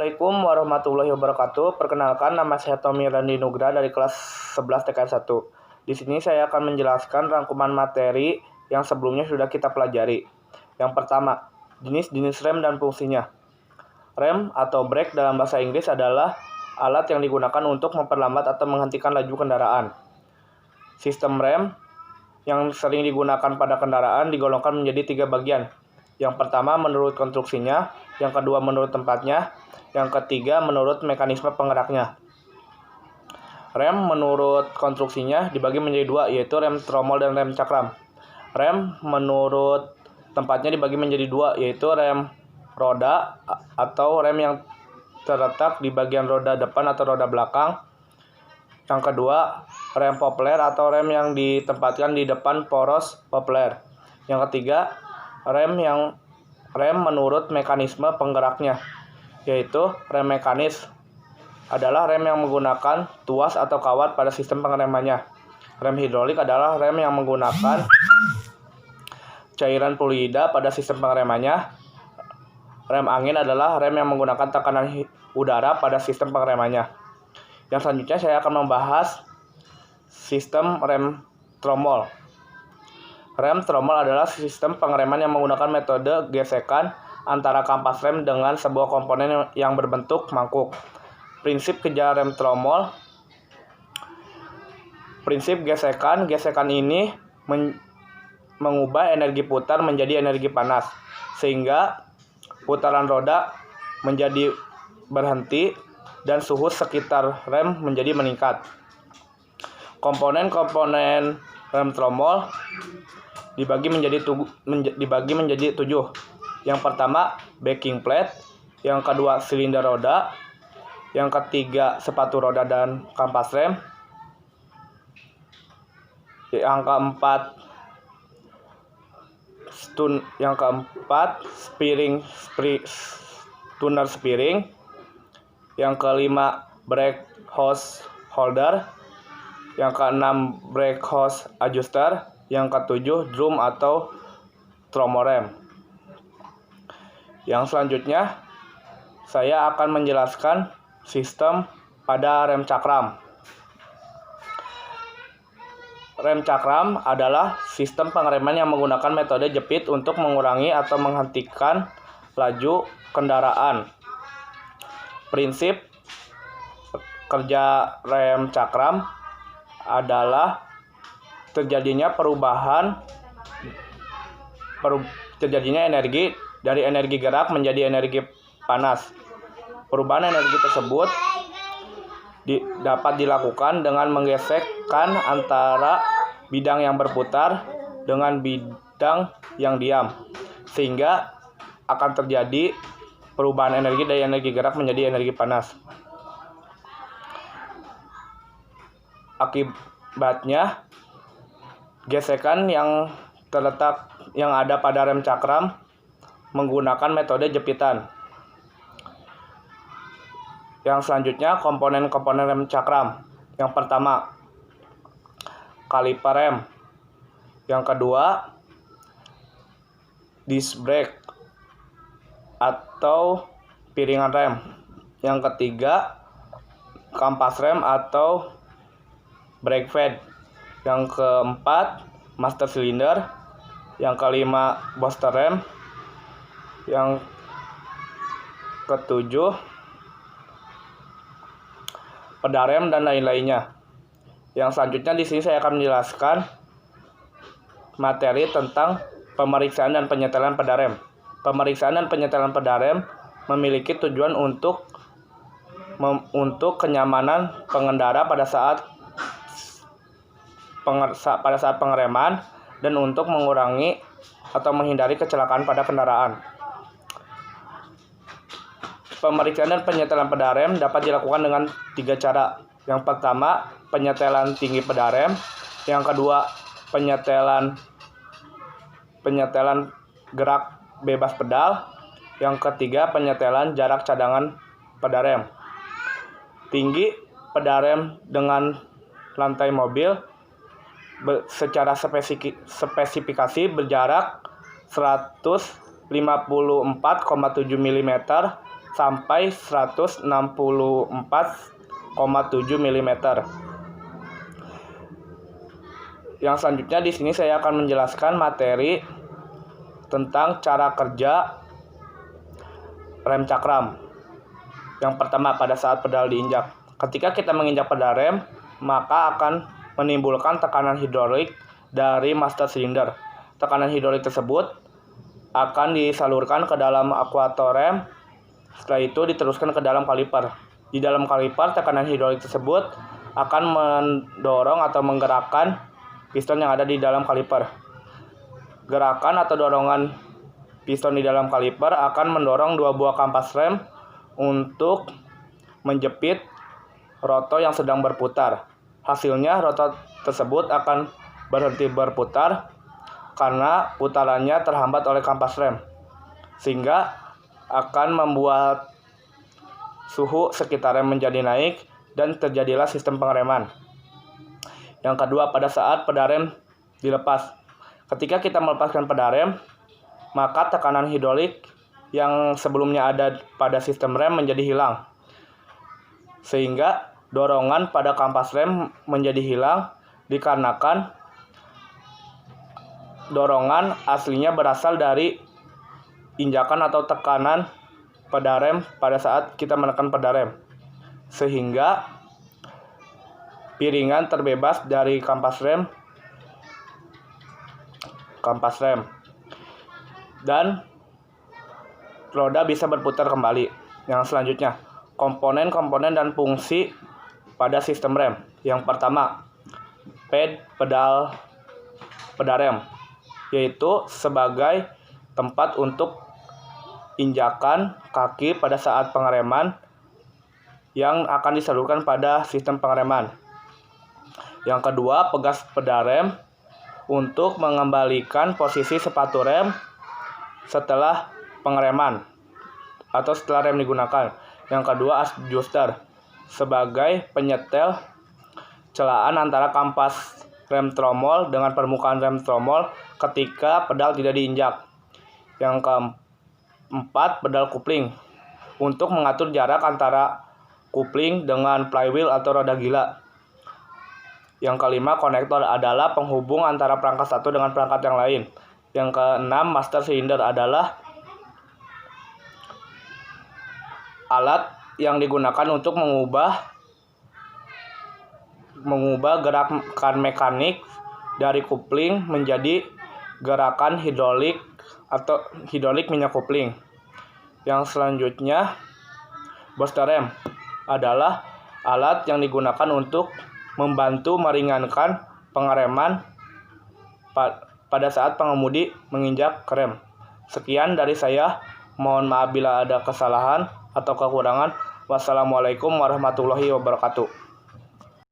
Assalamualaikum warahmatullahi wabarakatuh. Perkenalkan, nama saya Tommy Randi Nugra dari kelas 11 TKR 1. Di sini saya akan menjelaskan rangkuman materi yang sebelumnya sudah kita pelajari. Yang pertama, jenis-jenis rem dan fungsinya. Rem atau brake dalam bahasa Inggris adalah alat yang digunakan untuk memperlambat atau menghentikan laju kendaraan. Sistem rem yang sering digunakan pada kendaraan digolongkan menjadi 3 bagian. Yang pertama menurut konstruksinya, yang kedua menurut tempatnya, yang ketiga menurut mekanisme penggeraknya. Rem menurut konstruksinya dibagi menjadi 2, yaitu rem tromol dan rem cakram. Rem menurut tempatnya dibagi menjadi 2, yaitu rem roda atau rem yang terletak di bagian roda depan atau roda belakang. Yang kedua, rem popler atau rem yang ditempatkan di depan poros popler. Yang ketiga, rem menurut mekanisme penggeraknya, yaitu rem mekanis adalah rem yang menggunakan tuas atau kawat pada sistem pengeremannya. Rem hidrolik adalah rem yang menggunakan cairan fluida pada sistem pengeremannya. Rem angin adalah rem yang menggunakan tekanan udara pada sistem pengeremannya. Yang selanjutnya saya akan membahas sistem rem tromol. Rem tromol adalah sistem pengereman yang menggunakan metode gesekan antara kampas rem dengan sebuah komponen yang berbentuk mangkuk. Prinsip kerja rem tromol. Prinsip gesekan ini mengubah energi putar menjadi energi panas, sehingga putaran roda menjadi berhenti dan suhu sekitar rem menjadi meningkat. Komponen-komponen rem tromol dibagi menjadi 7. Yang pertama, backing plate, yang kedua silinder roda, yang ketiga sepatu roda dan kampas rem, yang keempat tuner spiring, yang kelima brake hose holder, yang keenam brake hose adjuster, yang ketujuh drum atau tromol rem. Yang selanjutnya saya akan menjelaskan sistem pada rem cakram. Rem cakram adalah sistem pengereman yang menggunakan metode jepit untuk mengurangi atau menghentikan laju kendaraan. Prinsip kerja rem cakram adalah terjadinya energi dari energi gerak menjadi energi panas. Perubahan energi tersebut dapat dilakukan dengan menggesekkan antara bidang yang berputar dengan bidang yang diam, sehingga akan terjadi perubahan energi dari energi gerak menjadi energi panas. Akibatnya, gesekan yang ada pada rem cakram menggunakan metode jepitan. Yang selanjutnya, komponen-komponen rem cakram. Yang pertama, kaliper rem. Yang kedua, disc brake atau piringan rem. Yang ketiga, kampas rem atau brake pad. Yang keempat, master cylinder. Yang kelima, booster rem. Yang ketujuh, pedal rem dan lain-lainnya. Yang selanjutnya di sini saya akan menjelaskan materi tentang pemeriksaan dan penyetelan pedal rem. Pemeriksaan dan penyetelan pedal rem memiliki tujuan untuk kenyamanan pengendara pada saat pengereman dan untuk mengurangi atau menghindari kecelakaan pada kendaraan. Pemeriksaan dan penyetelan pedal rem dapat dilakukan dengan 3 cara. Yang pertama, penyetelan tinggi pedal rem. Yang kedua, penyetelan gerak bebas pedal. Yang ketiga, penyetelan jarak cadangan pedal rem. Tinggi pedal rem dengan lantai mobil secara spesifikasi berjarak 154,7 mm sampai 164,7 mm. Yang selanjutnya di sini saya akan menjelaskan materi tentang cara kerja rem cakram. Yang pertama, pada saat pedal diinjak. Ketika kita menginjak pedal rem, maka akan menimbulkan tekanan hidrolik dari master silinder. Tekanan hidrolik tersebut akan disalurkan ke dalam akuator rem. Setelah itu diteruskan ke dalam kaliper. Di dalam kaliper, tekanan hidrolik tersebut akan mendorong atau menggerakkan piston yang ada di dalam kaliper. Gerakan atau dorongan piston di dalam kaliper akan mendorong dua buah kampas rem untuk menjepit rotor yang sedang berputar. Hasilnya rotor tersebut akan berhenti berputar karena putarannya terhambat oleh kampas rem, sehingga akan membuat suhu sekitar rem menjadi naik dan terjadilah sistem pengereman. Yang kedua, pada saat pedal rem dilepas. Ketika kita melepaskan pedal rem, maka tekanan hidrolik yang sebelumnya ada pada sistem rem menjadi hilang, sehingga dorongan pada kampas rem menjadi hilang dikarenakan dorongan aslinya berasal dari injakan atau tekanan pedal rem pada saat kita menekan pedal rem, sehingga piringan terbebas dari kampas rem dan roda bisa berputar kembali. Yang selanjutnya, komponen-komponen dan fungsi pada sistem rem. Yang pertama, pedal rem, yaitu sebagai tempat untuk injakan kaki pada saat pengereman yang akan disalurkan pada sistem pengereman. Yang kedua, pegas pedal rem untuk mengembalikan posisi sepatu rem setelah pengereman atau setelah rem digunakan. Yang kedua, adjuster sebagai penyetel celaan antara kampas rem tromol dengan permukaan rem tromol ketika pedal tidak diinjak. Yang keempat, pedal kupling untuk mengatur jarak antara kupling dengan flywheel atau roda gila. Yang kelima, konektor adalah penghubung antara perangkat satu dengan perangkat yang lain. Yang keenam, master cylinder adalah alat yang digunakan untuk mengubah gerakan mekanik dari kupling menjadi gerakan hidrolik atau hidrolik minyak kupling. Yang selanjutnya, booster rem adalah alat yang digunakan untuk membantu meringankan pengereman pada saat pengemudi menginjak rem. Sekian dari saya. Mohon maaf bila ada kesalahan atau kekurangan. Wassalamualaikum warahmatullahi wabarakatuh.